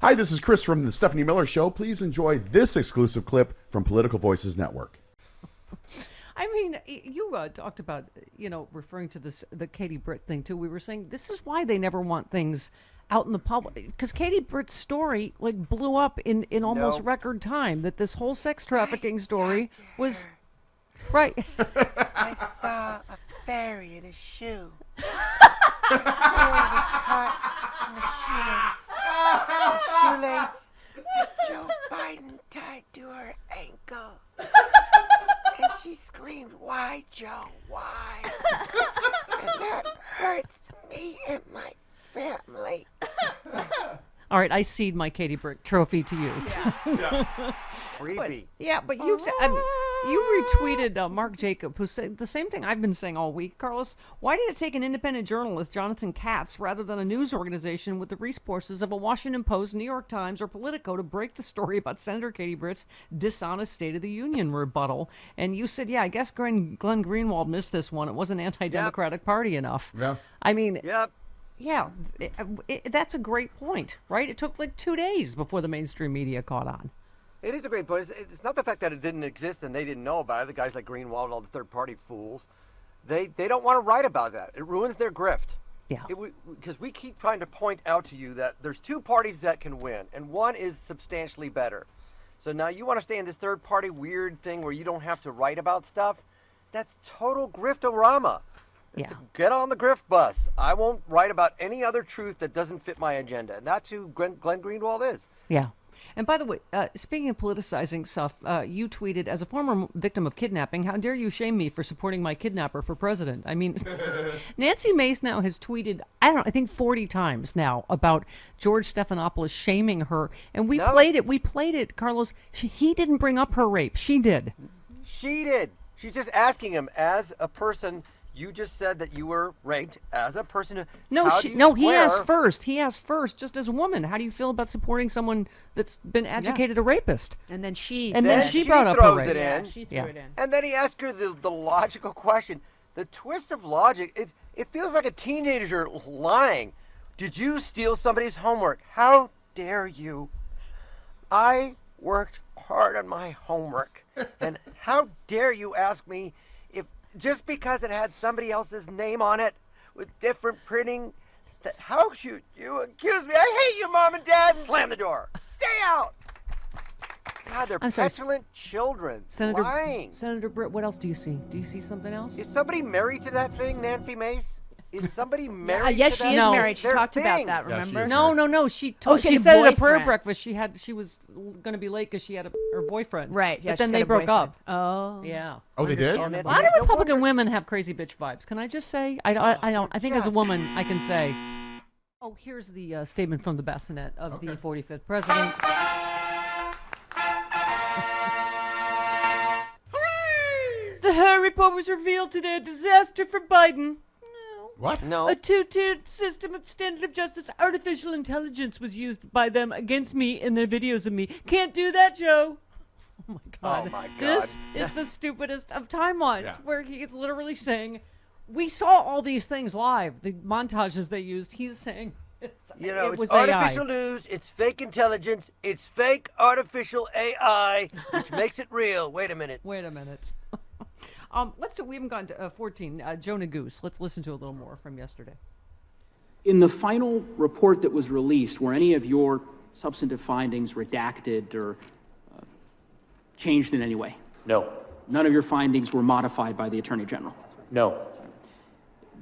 Hi, this is Chris from the Stephanie Miller Show. Please enjoy this exclusive clip from Political Voices Network. I mean, you talked about, referring to the Katie Britt thing, too. We were saying this is why they never want things out in the public. Because Katie Britt's story, blew up in almost record time. That this whole sex trafficking story was... Right. I saw a fairy in a shoe. The fairy was caught in the shoelace. The shoelace Joe Biden tied to her ankle. And she screamed, "Why, Joe, why?" And that hurts me and my family. All right, I cede my Katie Britt trophy to you. Creepy. But you you retweeted Mark Jacob, who said the same thing I've been saying all week. Carlos, why did it take an independent journalist, Jonathan Katz, rather than a news organization with the resources of a Washington Post, New York Times, or Politico to break the story about Senator Katie Britt's dishonest State of the Union rebuttal? And you said, I guess Glenn Greenwald missed this one. It wasn't anti-Democratic Party enough. Yeah. I mean... Yep. Yeah, that's a great point, right? It took 2 days before the mainstream media caught on. It is a great point. It's not the fact that it didn't exist and they didn't know about it. The guys like Greenwald, all the third-party fools, they don't want to write about that. It ruins their grift. Yeah. Because we keep trying to point out to you that there's two parties that can win, and one is substantially better. So now you want to stay in this third-party weird thing where you don't have to write about stuff? That's total griftorama. Yeah. Get on the grift bus. I won't write about any other truth that doesn't fit my agenda. And that's who Glenn Greenwald is. Yeah. And by the way, speaking of politicizing stuff, you tweeted, as a former victim of kidnapping, how dare you shame me for supporting my kidnapper for president? I mean, Nancy Mace now has tweeted, I think 40 times now about George Stephanopoulos shaming her. And we played it, Carlos. He didn't bring up her rape. She did. She did. She's just asking him as a person. You just said that you were raped as a person. He asked first. He asked first, just as a woman. How do you feel about supporting someone that's been adjudicated a rapist? And then she brought up her rape. She threw it in. And then he asked her the logical question. The twist of logic, it feels like a teenager lying. Did you steal somebody's homework? How dare you? I worked hard on my homework. And how dare you ask me if just because it had somebody else's name on it with different printing, how should you accuse me? I hate you, Mom and Dad. Slam the door. Stay out. God, they're petulant children. Lying. Senator Britt, what else do you see? Do you see something else? Is somebody married to that thing, Nancy Mace? Is somebody married yes, to she that? is married. She They're talked about things. that, Yeah, she remember? is No. She told. she She had a said at a prayer boyfriend. breakfast she was going to be late because she had her boyfriend. Right, yeah, But then she's they got a broke up. boyfriend. Oh. Yeah. Oh, they did? A lot of Republican women have crazy bitch vibes. Can I just say? I don't. I think as a woman, I can say. Oh, here's the statement from the bassinet of the 45th president. The Hare report was revealed today. A disaster for Biden. What? No. A two-tiered system of standard of justice. Artificial intelligence was used by them against me in their videos of me. Can't do that, Joe. Oh, my God. Oh, my God. This is the stupidest of timelines, Yeah. where he is literally saying, we saw all these things live, the montages they used. He's saying, it It's was artificial AI. news, it's fake intelligence, it's fake artificial AI, which makes it real. Wait a minute. Wait a minute. We haven't gone to 14. Jonah Goose. Let's listen to a little more from yesterday. In the final report that was released, were any of your substantive findings redacted or changed in any way? No. None of your findings were modified by the Attorney General? No.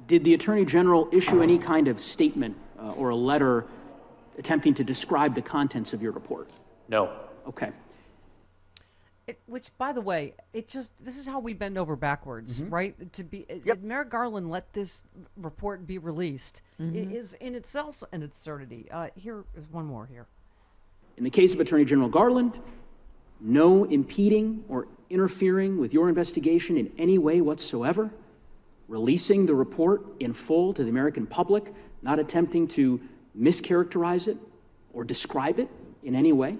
Did the Attorney General issue any kind of statement or a letter attempting to describe the contents of your report? No. Okay. Which, by the way, this is how we bend over backwards, right? Merrick Garland let this report be released. It is in itself an absurdity. Here is one more here. In the case of Attorney General Garland, no impeding or interfering with your investigation in any way whatsoever, releasing the report in full to the American public, not attempting to mischaracterize it or describe it in any way.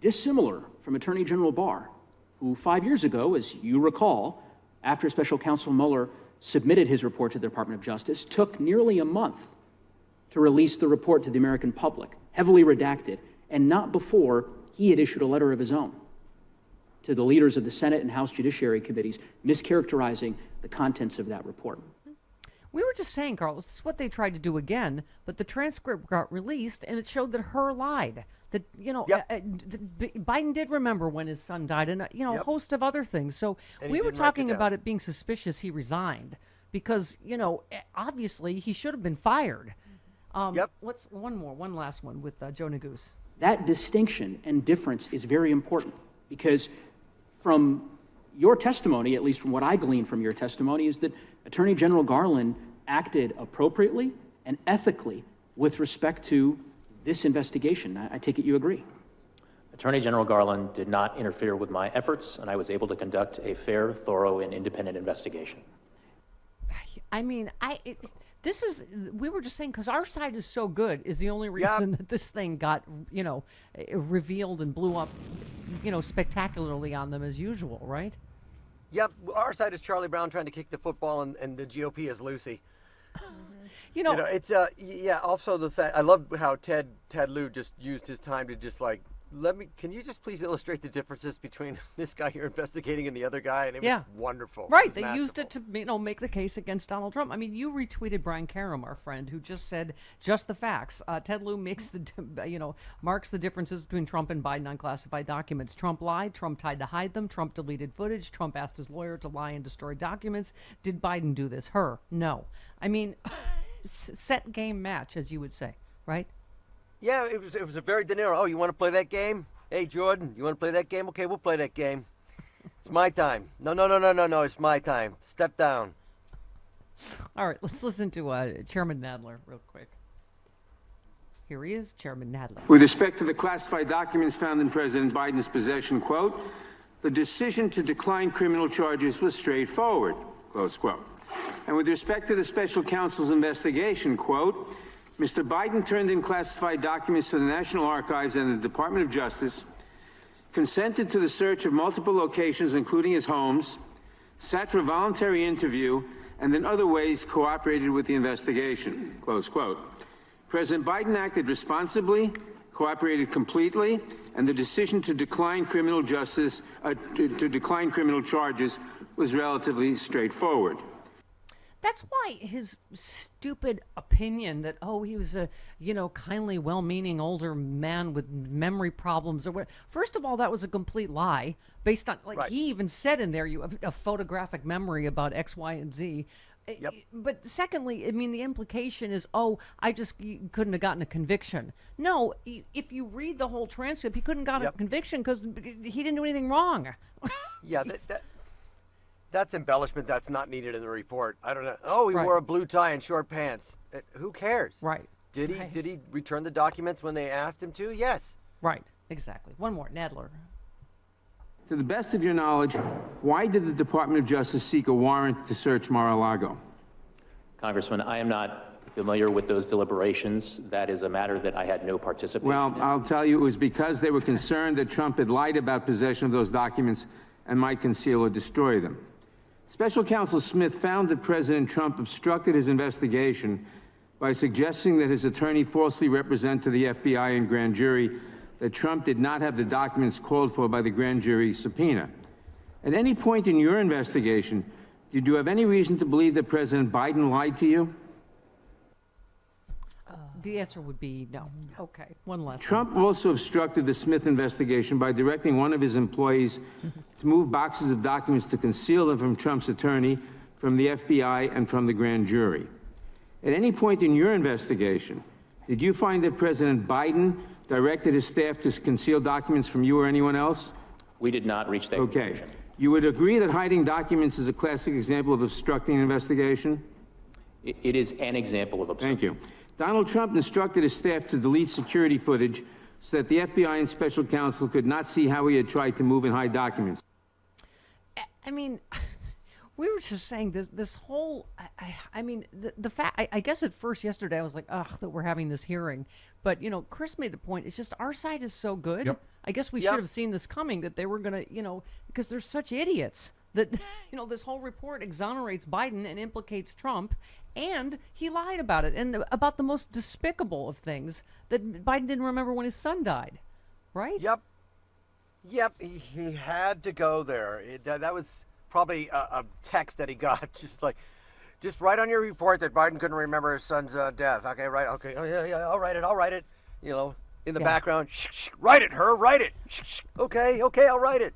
Dissimilar from Attorney General Barr, who 5 years ago, as you recall, after Special Counsel Mueller submitted his report to the Department of Justice, took nearly a month to release the report to the American public, heavily redacted, and not before he had issued a letter of his own to the leaders of the Senate and House Judiciary Committees, mischaracterizing the contents of that report. We were just saying, Carlos, this is what they tried to do again, but the transcript got released and it showed that Hur lied. That, Biden did remember when his son died and, a host of other things. So And he we were didn't write it talking down. about it being suspicious he resigned because, obviously he should have been fired. Yep. One last one with Joe Neguse. That distinction and difference is very important because from your testimony, at least from what I gleaned from your testimony, is that Attorney General Garland acted appropriately and ethically with respect to this investigation. I take it you agree. Attorney General Garland did not interfere with my efforts, and I was able to conduct a fair, thorough, and independent investigation. I mean, we were just saying, because our side is so good is the only reason that this thing got, revealed and blew up, spectacularly on them as usual, right? Yep, our side is Charlie Brown trying to kick the football, and the GOP is Lucy. It's also the fact I love how Ted Lieu just used his time to just like can you just please illustrate the differences between this guy you're investigating and the other guy? And it was wonderful. Right, It was they used it masterful. to make the case against Donald Trump. I mean, you retweeted Brian Karam, our friend, who just said just the facts. Ted Lieu makes marks the differences between Trump and Biden on classified documents. Trump lied. Trump tried to hide them. Trump deleted footage. Trump asked his lawyer to lie and destroy documents. Did Biden do this? Her? No. I mean, set game match, as you would say, right? Yeah, it was a very De Niro. Oh, you want to play that game? Hey, Jordan, you want to play that game? Okay, we'll play that game. It's my time. No, it's my time. Step down. All right, let's listen to Chairman Nadler real quick. Here he is, Chairman Nadler. With respect to the classified documents found in President Biden's possession, quote, the decision to decline criminal charges was straightforward, close quote. And with respect to the special counsel's investigation, quote, Mr. Biden turned in classified documents to the National Archives and the Department of Justice, consented to the search of multiple locations, including his homes, sat for a voluntary interview, and in other ways cooperated with the investigation, close quote. President Biden acted responsibly, cooperated completely, and the decision to decline criminal charges was relatively straightforward. That's why his stupid opinion that, he was a, kindly, well-meaning older man with memory problems or what. First of all, that was a complete lie based on, Right. he even said in there, you have a photographic memory about X, Y, and Z. Yep. But secondly, I mean, the implication is, I just couldn't have gotten a conviction. No, if you read the whole transcript, he couldn't have gotten a conviction because he didn't do anything wrong. Yeah, that's embellishment that's not needed in the report. I don't know. Oh, he Right. wore a blue tie and short pants. Who cares? Right. Did he Right. did he return the documents when they asked him to? Yes. Right, exactly. One more, Nadler. To the best of your knowledge, why did the Department of Justice seek a warrant to search Mar-a-Lago? Congressman, I am not familiar with those deliberations. That is a matter that I had no participation Well, in. I'll tell you, it was because they were concerned that Trump had lied about possession of those documents and might conceal or destroy them. Special Counsel Smith found that President Trump obstructed his investigation by suggesting that his attorney falsely represent to the FBI and grand jury that Trump did not have the documents called for by the grand jury subpoena. At any point in your investigation, did you have any reason to believe that President Biden lied to you? The answer would be no. Okay, one last Trump also obstructed the Smith investigation by directing one of his employees to move boxes of documents to conceal them from Trump's attorney, from the FBI, and from the grand jury. At any point in your investigation, did you find that President Biden directed his staff to conceal documents from you or anyone else? We did not reach that Okay. conclusion. You would agree that hiding documents is a classic example of obstructing an investigation? It is an example of obstruction. Thank you. Donald Trump instructed his staff to delete security footage so that the FBI and special counsel could not see how he had tried to move and hide documents. I mean, we were just saying this whole. I mean, the fact. I guess at first yesterday I was like, ugh, that we're having this hearing. But Chris made the point. It's just our side is so good. Yep. I guess we should have seen this coming that they were gonna, because they're such idiots that, this whole report exonerates Biden and implicates Trump, and he lied about it, and about the most despicable of things, that Biden didn't remember when his son died, right? Yep, he had to go there. That was probably a text that he got, just write on your report that Biden couldn't remember his son's death. Okay, right, okay, oh yeah, I'll write it. In the background, write it, write it. Okay, I'll write it.